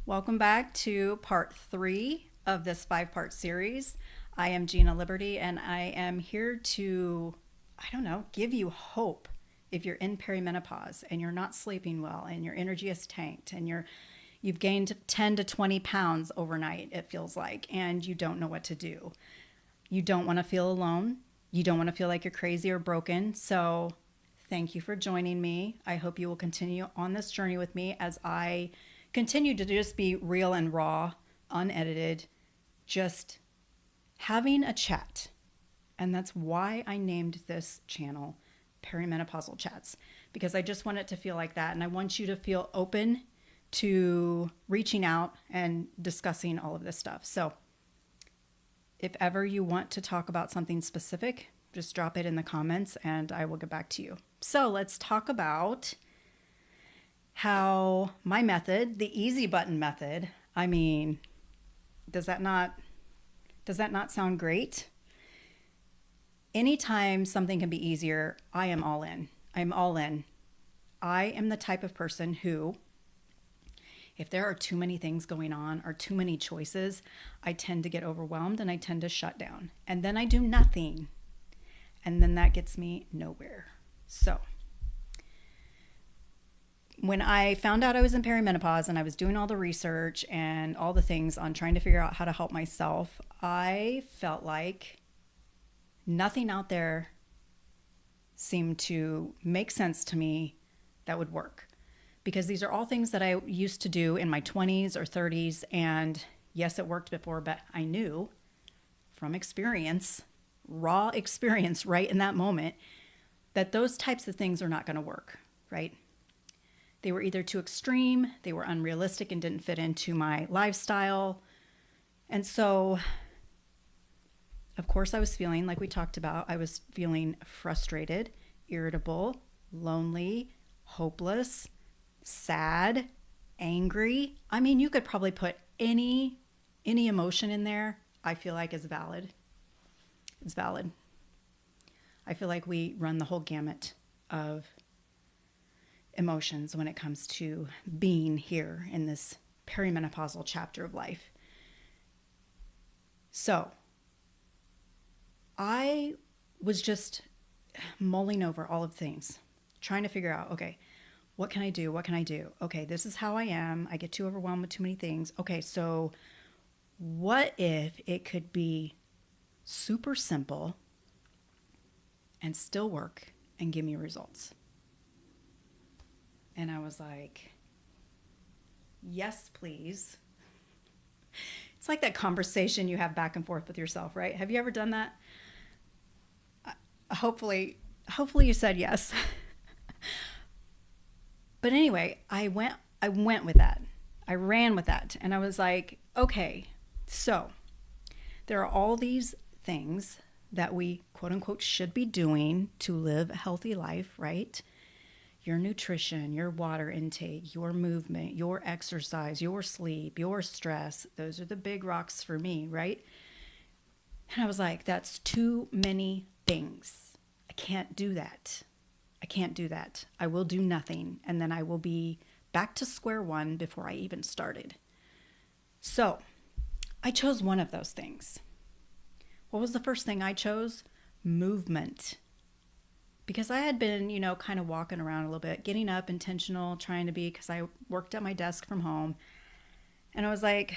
Welcome back to part 3 of this 5-part series. I am Gina Liberty, and I am here to, give you hope if you're in perimenopause and you're not sleeping well and your energy is tanked and you've gained 10 to 20 pounds overnight, it feels like, and you don't know what to do. You don't want to feel alone. You don't want to feel like you're crazy or broken. So, thank you for joining me. I hope you will continue on this journey with me as I continue to just be real and raw, unedited, just having a chat. And that's why I named this channel Perimenopausal Chats, because I just want it to feel like that. And I want you to feel open to reaching out and discussing all of this stuff. So if ever you want to talk about something specific, just drop it in the comments and I will get back to you. So let's talk about how my method, the easy button method, does that not sound great? Anytime something can be easier, I am all in. I'm all in. I am the type of person who, if there are too many things going on or too many choices, I tend to get overwhelmed and I tend to shut down. And then I do nothing. And then that gets me nowhere. So when I found out I was in perimenopause and I was doing all the research and all the things on trying to figure out how to help myself, I felt like nothing out there seemed to make sense to me that would work. Because these are all things that I used to do in my 20s or 30s. And yes, it worked before, but I knew from experience, raw experience right in that moment, that those types of things are not going to work, right? They were either too extreme, they were unrealistic and didn't fit into my lifestyle. And so, of course, I was feeling, like we talked about, I was feeling frustrated, irritable, lonely, hopeless, sad, angry. You could probably put any emotion in there. I feel like is valid. It's valid. I feel like we run the whole gamut of emotions when it comes to being here in this perimenopausal chapter of life. So I was just mulling over all of the things, trying to figure out, okay, what can I do? What can I do? Okay, this is how I am. I get too overwhelmed with too many things. Okay, so what if it could be super simple and still work and give me results? And I was like, yes, please. It's like that conversation you have back and forth with yourself, right? Have you ever done that? Hopefully you said yes. But anyway, I went with that. I ran with that. And I was like, okay, so there are all these things that we quote unquote should be doing to live a healthy life, right? Your nutrition, your water intake, your movement, your exercise, your sleep, your stress. Those are the big rocks for me, right? And I was like, that's too many things. I can't do that. I can't do that. I will do nothing. And then I will be back to square one before I even started. So I chose one of those things. What was the first thing I chose? Movement. Because I had been, kind of walking around a little bit, getting up, intentional, trying to be, because I worked at my desk from home. And I was like,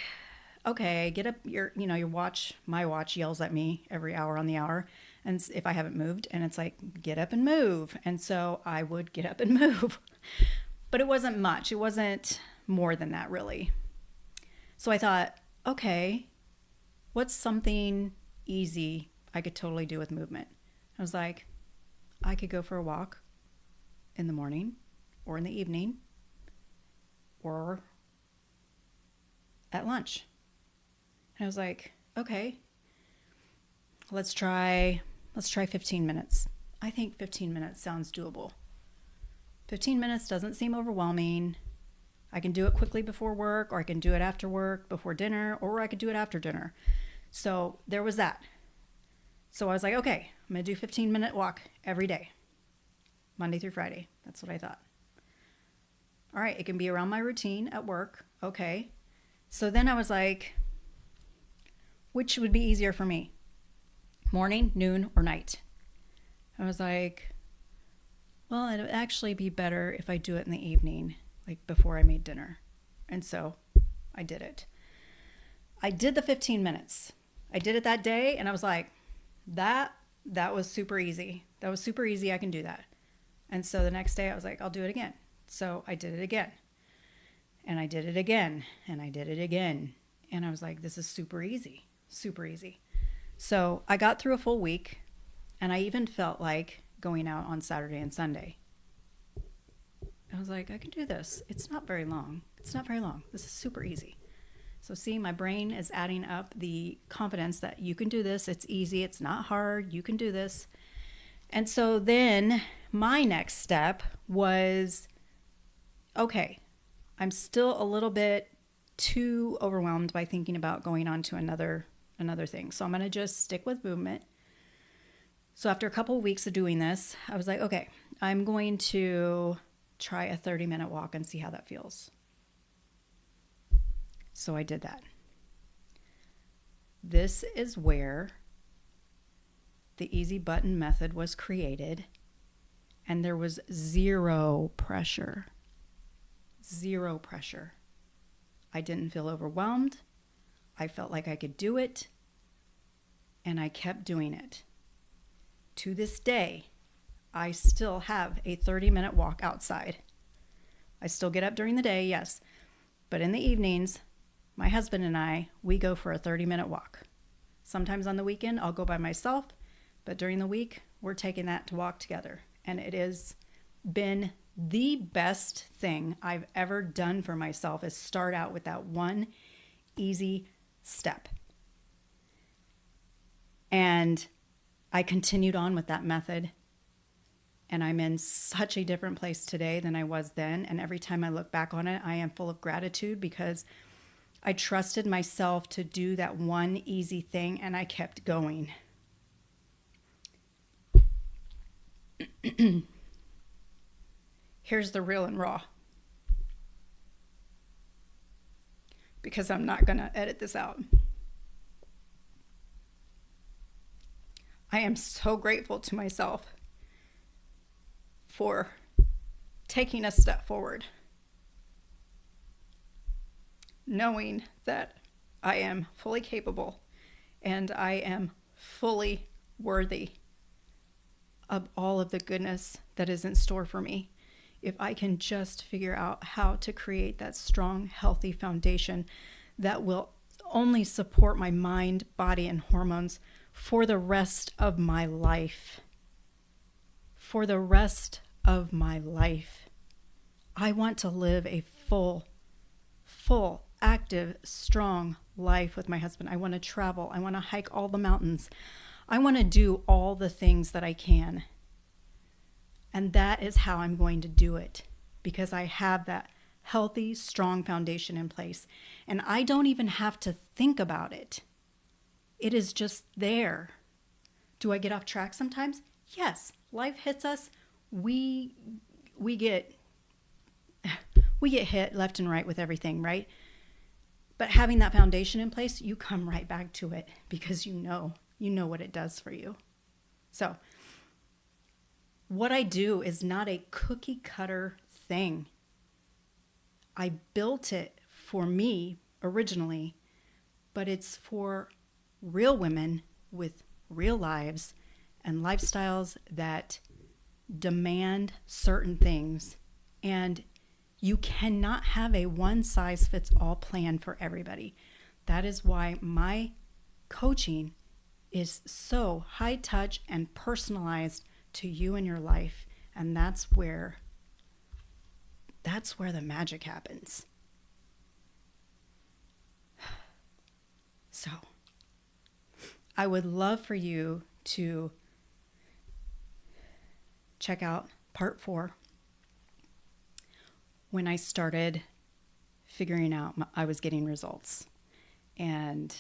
okay, get up, your watch, my watch yells at me every hour on the hour. And if I haven't moved, and it's like, get up and move. And so I would get up and move. But it wasn't much. It wasn't more than that, really. So I thought, okay, what's something easy I could totally do with movement? I was like, I could go for a walk in the morning or in the evening or at lunch. And I was like, okay, let's try 15 minutes. I think 15 minutes sounds doable. 15 minutes doesn't seem overwhelming. I can do it quickly before work, or I can do it after work, before dinner, or I could do it after dinner. So there was that. So I was like, okay, I'm going to do 15-minute walk every day, Monday through Friday. That's what I thought. All right, it can be around my routine at work. Okay. So then I was like, which would be easier for me? Morning, noon, or night? I was like, well, it'd actually be better if I do it in the evening, like before I made dinner. And so I did it. I did the 15 minutes. I did it that day, and I was like, that was super easy. That was super easy. I can do that. And so the next day I was like, I'll do it again. So I did it again. And I did it again. And I did it again. And I was like, this is super easy. Super easy. So I got through a full week, and I even felt like going out on Saturday and Sunday. I was like, I can do this. It's not very long. It's not very long. This is super easy. So see, my brain is adding up the confidence that you can do this. It's easy. It's not hard. You can do this. And so then my next step was, okay, I'm still a little bit too overwhelmed by thinking about going on to another thing. So I'm going to just stick with movement. So after a couple of weeks of doing this, I was like, okay, I'm going to try a 30-minute walk and see how that feels. So I did that. This is where the easy button method was created, and there was zero pressure. Zero pressure. I didn't feel overwhelmed. I felt like I could do it, and I kept doing it. To this day, I still have a 30-minute walk outside. I still get up during the day, yes, but in the evenings, my husband and I, we go for a 30-minute walk. Sometimes on the weekend, I'll go by myself, but during the week, we're taking that to walk together. And it has been the best thing I've ever done for myself, is start out with that one easy step. And I continued on with that method. And I'm in such a different place today than I was then. And every time I look back on it, I am full of gratitude, because I trusted myself to do that one easy thing, and I kept going. Here's the real and raw, because I'm not going to edit this out. I am so grateful to myself for taking a step forward, knowing that I am fully capable and I am fully worthy of all of the goodness that is in store for me, if I can just figure out how to create that strong, healthy foundation that will only support my mind, body, and hormones for the rest of my life. For the rest of my life. I want to live a full, active, strong life with my husband. I want to travel. I want to hike all the mountains. I want to do all the things that I can. And that is how I'm going to do it, because I have that healthy, strong foundation in place. And I don't even have to think about it. It is just there. Do I get off track sometimes? Yes. Life hits us. We get hit left and right with everything, right? But having that foundation in place, you come right back to it, because you know what it does for you. So what I do is not a cookie cutter thing. I built it for me originally, but it's for real women with real lives and lifestyles that demand certain things. And you cannot have a one-size-fits-all plan for everybody. That is why my coaching is so high touch and personalized to you and your life. And that's where the magic happens. So I would love for you to check out part 4, when I started figuring out I was getting results. And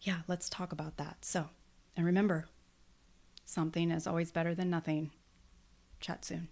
yeah, let's talk about that. So, and remember, something is always better than nothing. Chat soon.